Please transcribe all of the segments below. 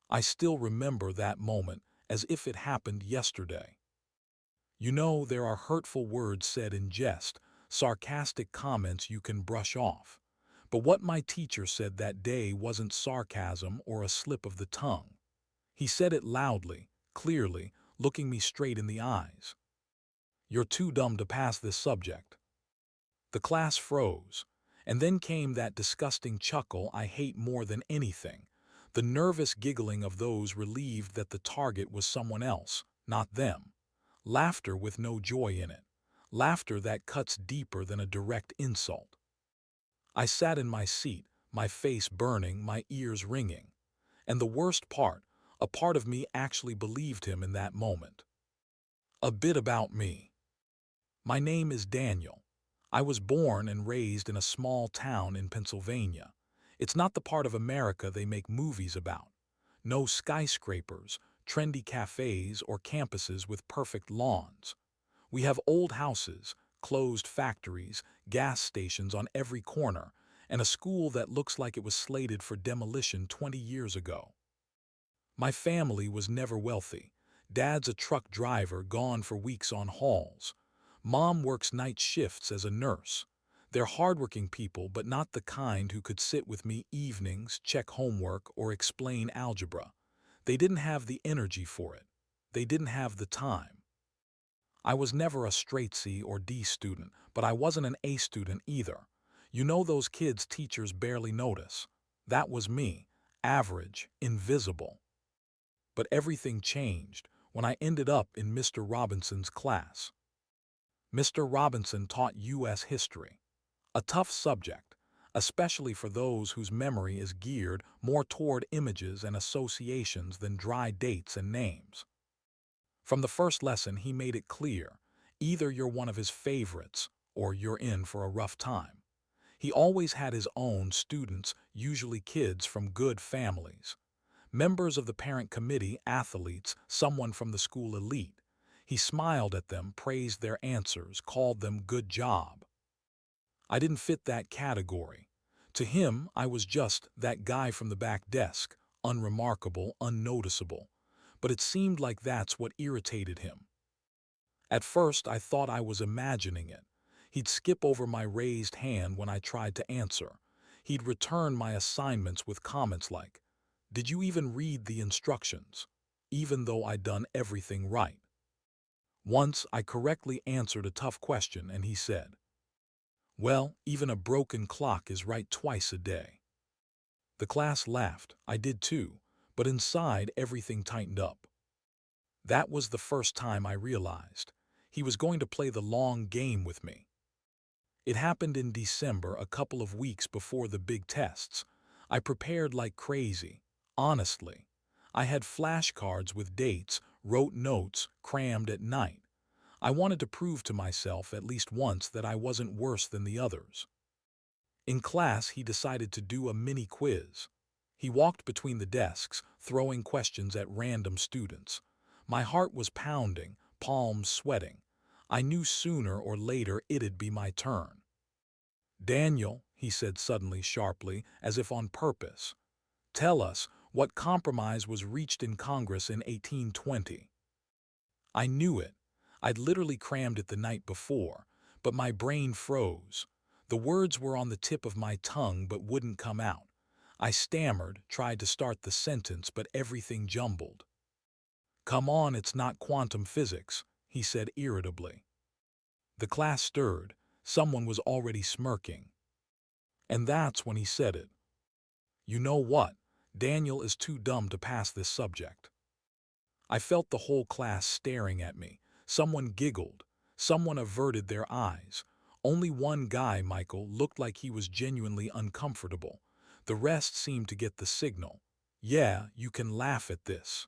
I still remember that moment as if it happened yesterday. You know, there are hurtful words said in jest, sarcastic comments you can brush off. But what my teacher said that day wasn't sarcasm or a slip of the tongue. He said it loudly, clearly, looking me straight in the eyes. "You're too dumb to pass this subject." The class froze, and then came that disgusting chuckle I hate more than anything, the nervous giggling of those relieved that the target was someone else, not them. Laughter with no joy in it. Laughter that cuts deeper than a direct insult. I sat in my seat, my face burning, my ears ringing. And the worst part, a part of me actually believed him in that moment. A bit about me. My name is Daniel. I was born and raised in a small town in Pennsylvania. It's not the part of America they make movies about. No skyscrapers, trendy cafes, or campuses with perfect lawns. We have old houses, closed factories, gas stations on every corner, and a school that looks like it was slated for demolition 20 years ago. My family was never wealthy. Dad's a truck driver gone for weeks on hauls. Mom works night shifts as a nurse. They're hardworking people, but not the kind who could sit with me evenings, check homework, or explain algebra. They didn't have the energy for it. They didn't have the time. I was never a straight C or D student, but I wasn't an A student either. You know those kids teachers barely notice. That was me, average, invisible. But everything changed when I ended up in Mr. Robinson's class. Mr. Robinson taught U.S. history, a tough subject, especially for those whose memory is geared more toward images and associations than dry dates and names. From the first lesson, he made it clear, either you're one of his favorites or you're in for a rough time. He always had his own students, usually kids from good families. Members of the parent committee, athletes, someone from the school elite. He smiled at them, praised their answers, called them good job. I didn't fit that category. To him, I was just that guy from the back desk, unremarkable, unnoticeable. But it seemed like that's what irritated him. At first, I thought I was imagining it. He'd skip over my raised hand when I tried to answer. He'd return my assignments with comments like, "Did you even read the instructions?" Even though I'd done everything right. Once, I correctly answered a tough question and he said, "Well, even a broken clock is right twice a day." The class laughed. I did too, but inside everything tightened up. That was the first time I realized he was going to play the long game with me. It happened in December, a couple of weeks before the big tests. I prepared like crazy, honestly. I had flashcards with dates, wrote notes, crammed at night. I wanted to prove to myself at least once that I wasn't worse than the others. In class, he decided to do a mini quiz. He walked between the desks, throwing questions at random students. My heart was pounding, palms sweating. I knew sooner or later it'd be my turn. "Daniel," he said suddenly, sharply, as if on purpose, "tell us what compromise was reached in Congress in 1820. I knew it. I'd literally crammed it the night before, but my brain froze. The words were on the tip of my tongue but wouldn't come out. I stammered, tried to start the sentence, but everything jumbled. "Come on, it's not quantum physics," he said irritably. The class stirred. Someone was already smirking. And that's when he said it. "You know what? Daniel is too dumb to pass this subject." I felt the whole class staring at me. Someone giggled. Someone averted their eyes. Only one guy, Michael, looked like he was genuinely uncomfortable. The rest seemed to get the signal. "Yeah, you can laugh at this."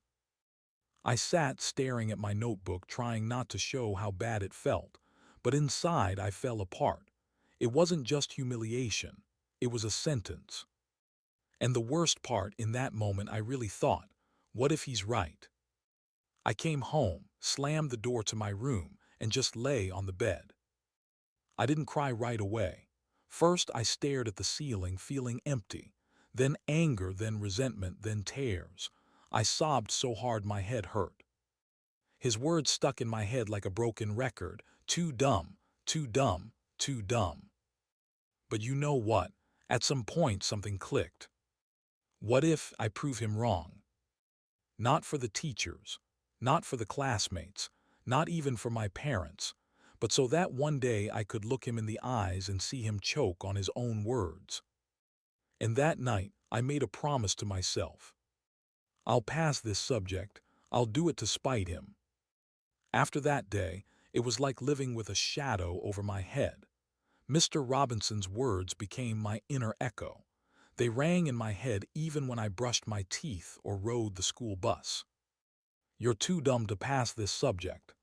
I sat staring at my notebook, trying not to show how bad it felt. But inside I fell apart. It wasn't just humiliation. It was a sentence. And the worst part, in that moment I really thought, what if he's right? I came home, slammed the door to my room, and just lay on the bed. I didn't cry right away. First I stared at the ceiling, feeling empty. Then anger, then resentment, then tears. I sobbed so hard my head hurt. His words stuck in my head like a broken record. Too dumb, too dumb, too dumb. But you know what? At some point something clicked. What if I prove him wrong? Not for the teachers, not for the classmates, not even for my parents, but so that one day I could look him in the eyes and see him choke on his own words. And that night, I made a promise to myself. I'll pass this subject. I'll do it to spite him. After that day, it was like living with a shadow over my head. Mr. Robinson's words became my inner echo. They rang in my head even when I brushed my teeth or rode the school bus. You're too dumb to pass this subject.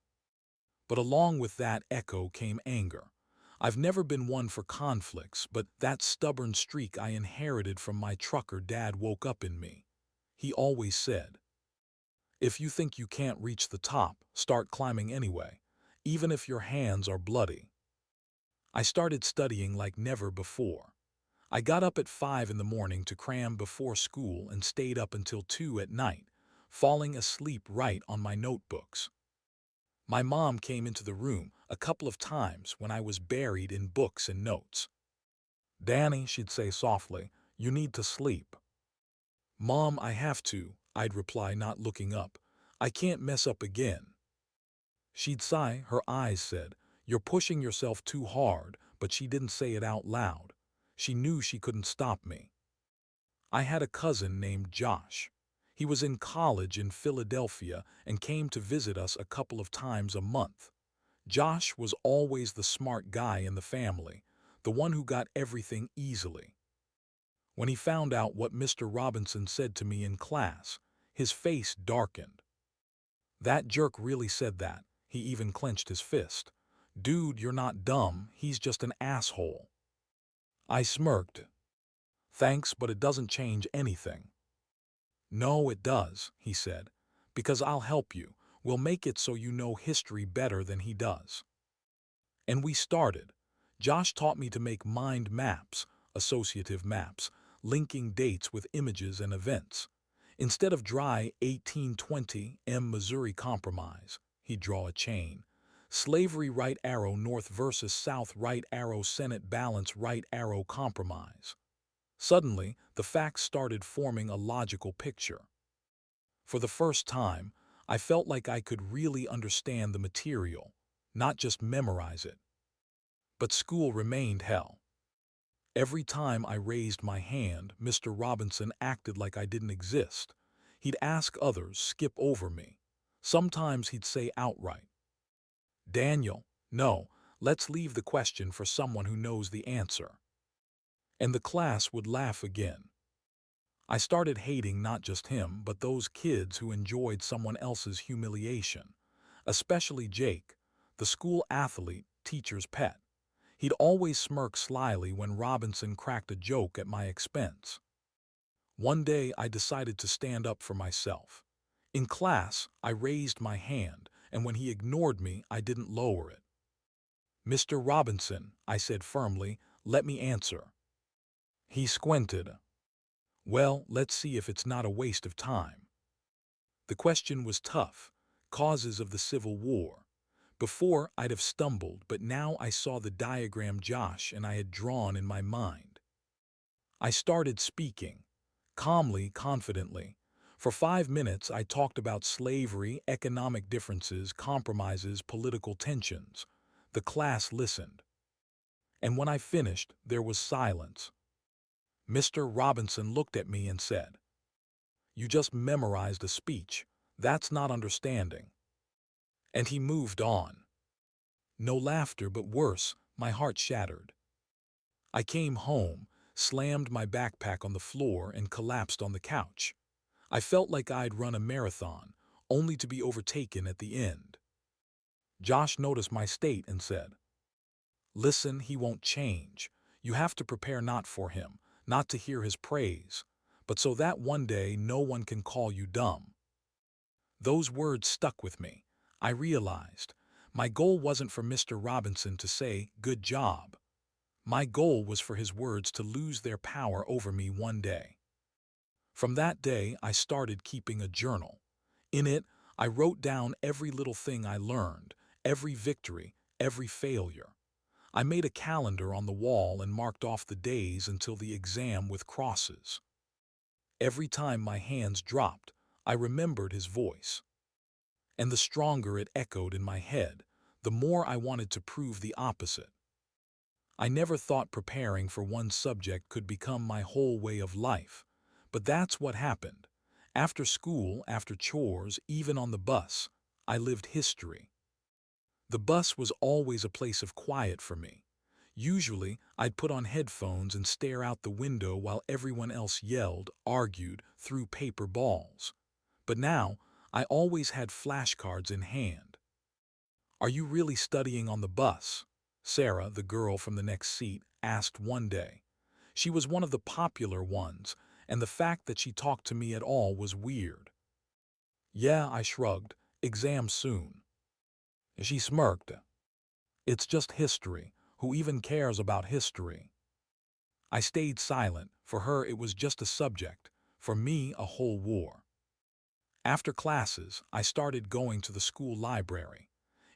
But along with that echo came anger. I've never been one for conflicts, but that stubborn streak I inherited from my trucker dad woke up in me. He always said, "If you think you can't reach the top, start climbing anyway, even if your hands are bloody." I started studying like never before. I got up at 5 in the morning to cram before school and stayed up until 2 at night, falling asleep right on my notebooks. My mom came into the room a couple of times when I was buried in books and notes. "Danny," she'd say softly, "you need to sleep." "Mom, I have to," I'd reply, not looking up. "I can't mess up again." She'd sigh, her eyes said, "You're pushing yourself too hard," but she didn't say it out loud. She knew she couldn't stop me. I had a cousin named Josh. He was in college in Philadelphia and came to visit us a couple of times a month. Josh was always the smart guy in the family, the one who got everything easily. When he found out what Mr. Robinson said to me in class, his face darkened. "That jerk really said that." He even clenched his fist. "Dude, you're not dumb, he's just an asshole." I smirked. "Thanks, but it doesn't change anything." "No, it does," he said, "because I'll help you. We'll make it so you know history better than he does." And we started. Josh taught me to make mind maps, associative maps, linking dates with images and events. Instead of dry 1820 Missouri Compromise, he'd draw a chain. Slavery right arrow north versus south right arrow Senate balance right arrow compromise. Suddenly, the facts started forming a logical picture. For the first time, I felt like I could really understand the material, not just memorize it. But school remained hell. Every time I raised my hand, Mr. Robinson acted like I didn't exist. He'd ask others, skip over me. Sometimes he'd say outright, "Daniel, no, let's leave the question for someone who knows the answer." And the class would laugh again. I started hating not just him, but those kids who enjoyed someone else's humiliation, especially Jake, the school athlete, teacher's pet. He'd always smirk slyly when Robinson cracked a joke at my expense. One day I decided to stand up for myself. In class, I raised my hand, and when he ignored me, I didn't lower it. "Mr. Robinson," I said firmly, "let me answer." He squinted. "Well, let's see if it's not a waste of time." The question was tough. Causes of the Civil War. Before, I'd have stumbled, but now I saw the diagram Josh and I had drawn in my mind. I started speaking, calmly, confidently. For 5 minutes, I talked about slavery, economic differences, compromises, political tensions. The class listened. And when I finished, there was silence. Mr. Robinson looked at me and said, "You just memorized a speech. That's not understanding." And he moved on. No laughter, but worse, my heart shattered. I came home, slammed my backpack on the floor, and collapsed on the couch. I felt like I'd run a marathon, only to be overtaken at the end. Josh noticed my state and said, "Listen, he won't change. You have to prepare not for him, not to hear his praise, but so that one day no one can call you dumb." Those words stuck with me. I realized my goal wasn't for Mr. Robinson to say, "Good job." My goal was for his words to lose their power over me one day. From that day, I started keeping a journal. In it, I wrote down every little thing I learned, every victory, every failure. I made a calendar on the wall and marked off the days until the exam with crosses. Every time my hands dropped, I remembered his voice. And the stronger it echoed in my head, the more I wanted to prove the opposite. I never thought preparing for one subject could become my whole way of life. But that's what happened. After school, after chores, even on the bus, I lived history. The bus was always a place of quiet for me. Usually, I'd put on headphones and stare out the window while everyone else yelled, argued, threw paper balls. But now, I always had flashcards in hand. "Are you really studying on the bus?" Sarah, the girl from the next seat, asked one day. She was one of the popular ones, and the fact that she talked to me at all was weird. "Yeah," I shrugged. "Exam soon." She smirked. "It's just history. Who even cares about history?" I stayed silent. For her, it was just a subject. For me, a whole war. After classes, I started going to the school library.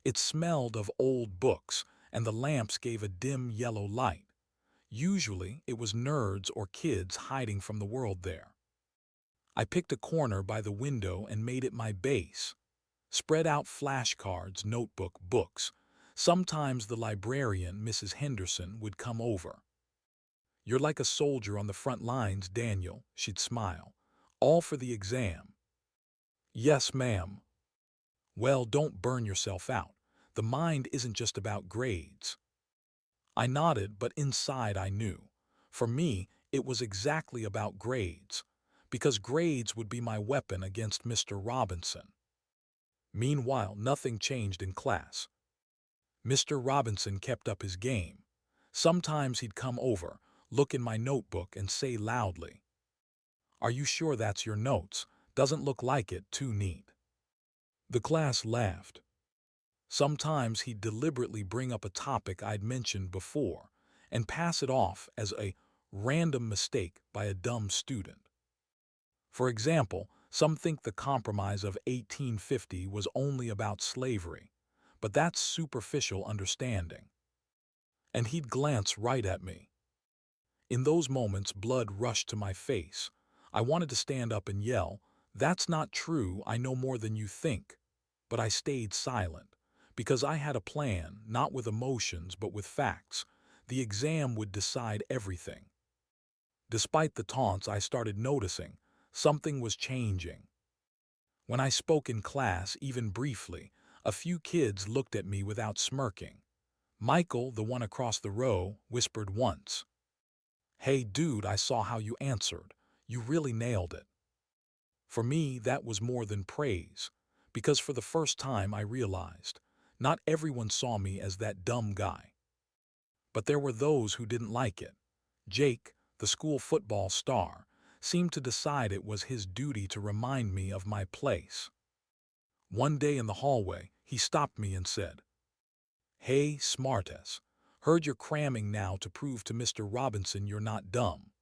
It smelled of old books, and the lamps gave a dim yellow light. Usually, it was nerds or kids hiding from the world there. I picked a corner by the window and made it my base. Spread out flashcards, notebook, books. Sometimes the librarian, Mrs. Henderson, would come over. "You're like a soldier on the front lines, Daniel," she'd smile. "All for the exam." "Yes, ma'am." "Well, don't burn yourself out. The mind isn't just about grades." I nodded, but inside I knew. For me, it was exactly about grades, because grades would be my weapon against Mr. Robinson. Meanwhile, nothing changed in class. Mr. Robinson kept up his game. Sometimes he'd come over, look in my notebook, and say loudly, "Are you sure that's your notes? Doesn't look like it, too neat." The class laughed. Sometimes he'd deliberately bring up a topic I'd mentioned before and pass it off as a random mistake by a dumb student. For example, some think the Compromise of 1850 was only about slavery, but that's superficial understanding. And he'd glance right at me. In those moments, blood rushed to my face. I wanted to stand up and yell, "That's not true, I know more than you think." But I stayed silent, because I had a plan, not with emotions but with facts. The exam would decide everything. Despite the taunts, I started noticing something was changing. When I spoke in class, even briefly, a few kids looked at me without smirking. Michael, the one across the row, whispered once, "Hey dude, I saw how you answered. You really nailed it." For me, that was more than praise, because for the first time I realized not everyone saw me as that dumb guy. But there were those who didn't like it. Jake, the school football star, seemed to decide it was his duty to remind me of my place. One day in the hallway, he stopped me and said, "Hey, smartass, heard you're cramming now to prove to Mr. Robinson you're not dumb."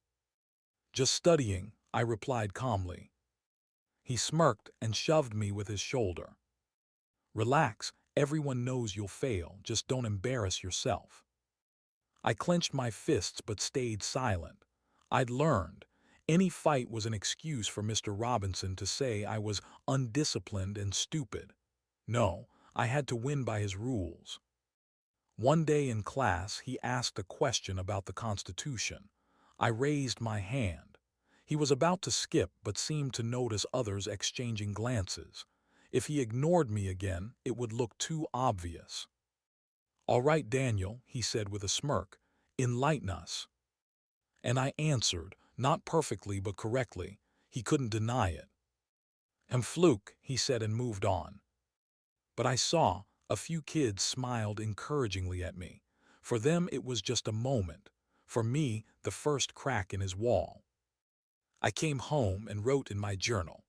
"Just studying," I replied calmly. He smirked and shoved me with his shoulder. "Relax, everyone knows you'll fail, just don't embarrass yourself." I clenched my fists but stayed silent. I'd learned any fight was an excuse for Mr. Robinson to say I was undisciplined and stupid. No, I had to win by his rules. One day in class, he asked a question about the Constitution. I raised my hand. He was about to skip but seemed to notice others exchanging glances. If he ignored me again, it would look too obvious. "All right, Daniel," he said with a smirk, "enlighten us." And I answered, not perfectly but correctly. He couldn't deny it. "Fluke," he said and moved on. But I saw a few kids smiled encouragingly at me. For them, it was just a moment. For me, the first crack in his wall. I came home and wrote in my journal,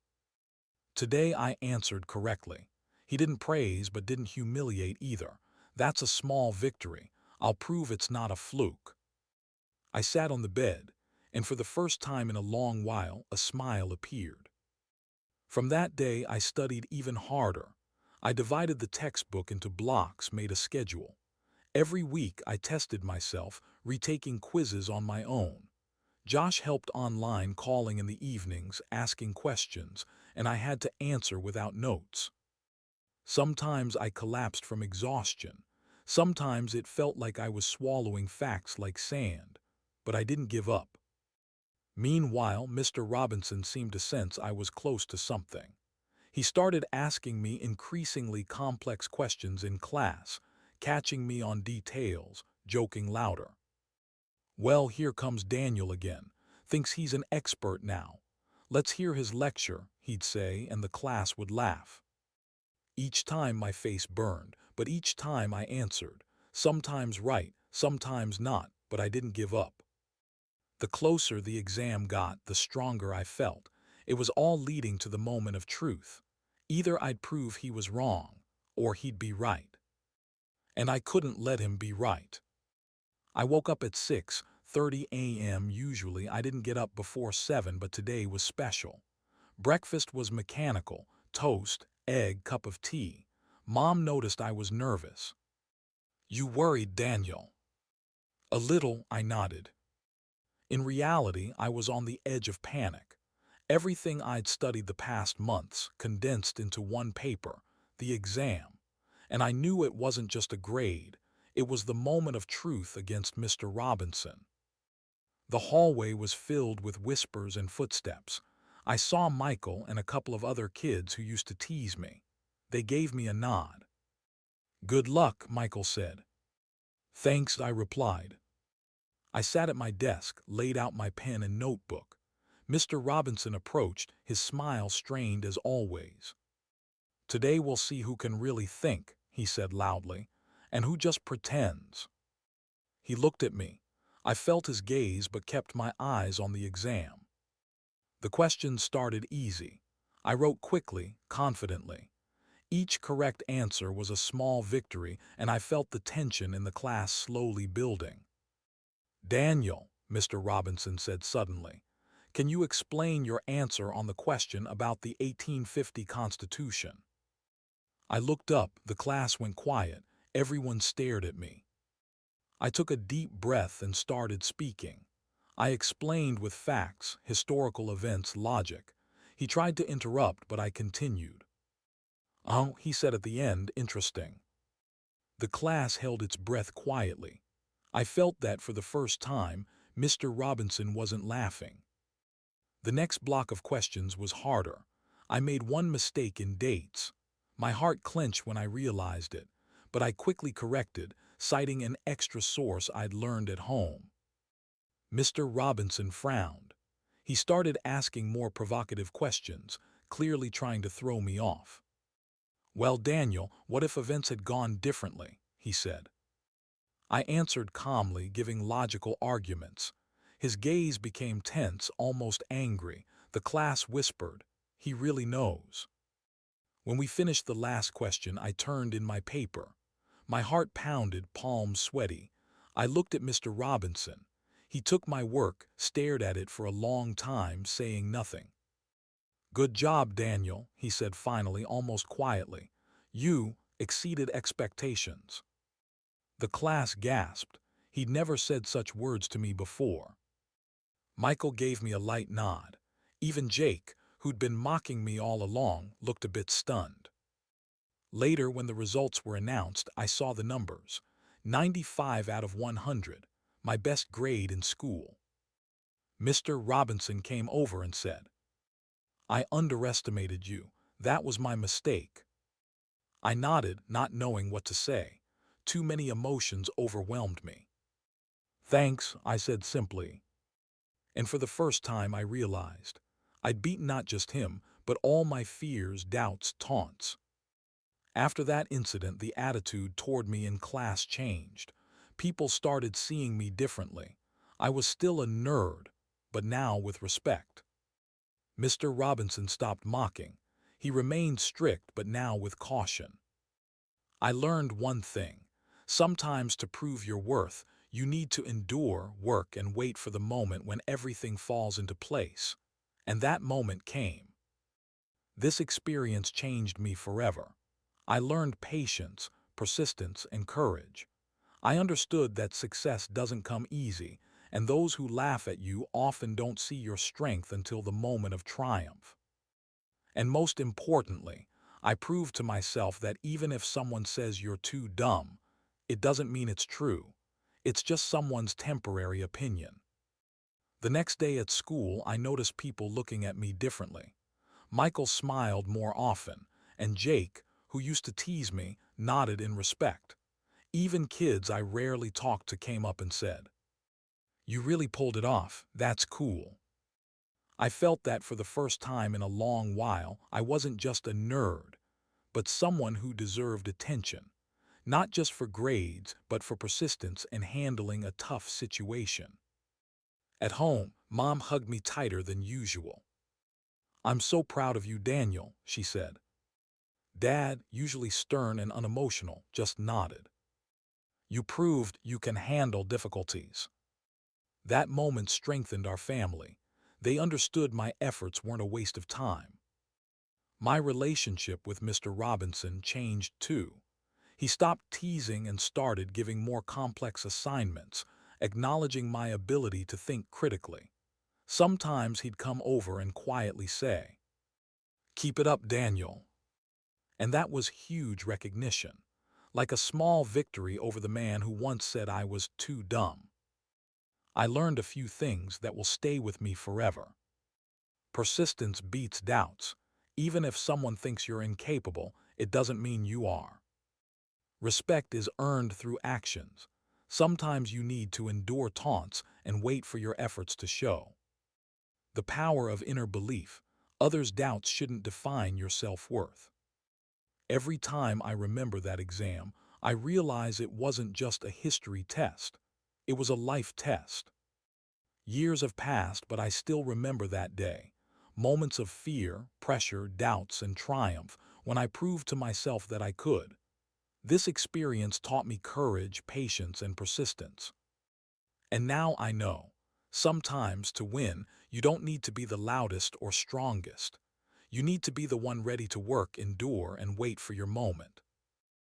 "Today I answered correctly." He didn't praise but didn't humiliate either. That's a small victory. I'll prove it's not a fluke. I sat on the bed. And for the first time in a long while, a smile appeared. From that day, I studied even harder. I divided the textbook into blocks, made a schedule. Every week, I tested myself, retaking quizzes on my own. Josh helped online, calling in the evenings, asking questions, and I had to answer without notes. Sometimes I collapsed from exhaustion. Sometimes it felt like I was swallowing facts like sand. But I didn't give up. Meanwhile, Mr. Robinson seemed to sense I was close to something. He started asking me increasingly complex questions in class, catching me on details, joking louder. "Well, here comes Daniel again. Thinks he's an expert now. Let's hear his lecture," he'd say, and the class would laugh. Each time my face burned, but each time I answered. Sometimes right, sometimes not, but I didn't give up. The closer the exam got, the stronger I felt. It was all leading to the moment of truth. Either I'd prove he was wrong, or he'd be right. And I couldn't let him be right. I woke up at 6:30 a.m. Usually I didn't get up before 7, but today was special. Breakfast was mechanical: toast, egg, cup of tea. Mom noticed I was nervous. "You worried, Daniel?" "A little," I nodded. In reality, I was on the edge of panic. Everything I'd studied the past months condensed into one paper, the exam. And I knew it wasn't just a grade. It was the moment of truth against Mr. Robinson. The hallway was filled with whispers and footsteps. I saw Michael and a couple of other kids who used to tease me. They gave me a nod. "Good luck," Michael said. "Thanks," I replied. I sat at my desk, laid out my pen and notebook. Mr. Robinson approached, his smile strained as always. "Today we'll see who can really think," he said loudly, "and who just pretends." He looked at me. I felt his gaze but kept my eyes on the exam. The questions started easy. I wrote quickly, confidently. Each correct answer was a small victory, and I felt the tension in the class slowly building. "Daniel," Mr. Robinson said suddenly, "can you explain your answer on the question about the 1850 Constitution?" I looked up, the class went quiet, everyone stared at me. I took a deep breath and started speaking. I explained with facts, historical events, logic. He tried to interrupt, but I continued. "Oh," he said at the end, "interesting." The class held its breath quietly. I felt that for the first time, Mr. Robinson wasn't laughing. The next block of questions was harder. I made one mistake in dates. My heart clenched when I realized it, but I quickly corrected, citing an extra source I'd learned at home. Mr. Robinson frowned. He started asking more provocative questions, clearly trying to throw me off. "Well, Daniel, what if events had gone differently?" he said. I answered calmly, giving logical arguments. His gaze became tense, almost angry. The class whispered, "He really knows." When we finished the last question, I turned in my paper. My heart pounded, palms sweaty. I looked at Mr. Robinson. He took my work, stared at it for a long time, saying nothing. "Good job, Daniel," he said finally, almost quietly. "You exceeded expectations." The class gasped. He'd never said such words to me before. Michael gave me a light nod. Even Jake, who'd been mocking me all along, looked a bit stunned. Later, when the results were announced, I saw the numbers. 95 out of 100, my best grade in school. Mr. Robinson came over and said, "I underestimated you. That was my mistake." I nodded, not knowing what to say. Too many emotions overwhelmed me. "Thanks," I said simply. And for the first time I realized I'd beaten not just him, but all my fears, doubts, taunts. After that incident, the attitude toward me in class changed. People started seeing me differently. I was still a nerd, but now with respect. Mr. Robinson stopped mocking. He remained strict, but now with caution. I learned one thing. Sometimes to prove your worth, You need to endure, work, and wait for the moment when everything falls into place. And that moment came. This experience changed me forever. I learned patience, persistence, and courage. I understood that success doesn't come easy, and those who laugh at you often don't see your strength until the moment of triumph. And most importantly, I proved to myself that even if someone says you're too dumb, it doesn't mean it's true. It's just someone's temporary opinion. The next day at school, I noticed people looking at me differently. Michael smiled more often, and Jake, who used to tease me, nodded in respect. Even kids I rarely talked to came up and said, "You really pulled it off. That's cool." I felt that for the first time in a long while, I wasn't just a nerd, but someone who deserved attention, not just for grades, but for persistence and handling a tough situation. At home, Mom hugged me tighter than usual. "I'm so proud of you, Daniel," she said. Dad, usually stern and unemotional, just nodded. "You proved you can handle difficulties." That moment strengthened our family. They understood my efforts weren't a waste of time. My relationship with Mr. Robinson changed too. He stopped teasing and started giving more complex assignments, acknowledging my ability to think critically. Sometimes he'd come over and quietly say, "Keep it up, Daniel." And that was huge recognition, like a small victory over the man who once said I was too dumb. I learned a few things that will stay with me forever. Persistence beats doubts. Even if someone thinks you're incapable, it doesn't mean you are. Respect is earned through actions. Sometimes you need to endure taunts and wait for your efforts to show. The power of inner belief. Others' doubts shouldn't define your self-worth. Every time I remember that exam, I realize it wasn't just a history test. It was a life test. Years have passed, but I still remember that day. Moments of fear, pressure, doubts, and triumph when I proved to myself that I could. This experience taught me courage, patience, and persistence. And now I know. Sometimes, to win, you don't need to be the loudest or strongest. You need to be the one ready to work, endure, and wait for your moment.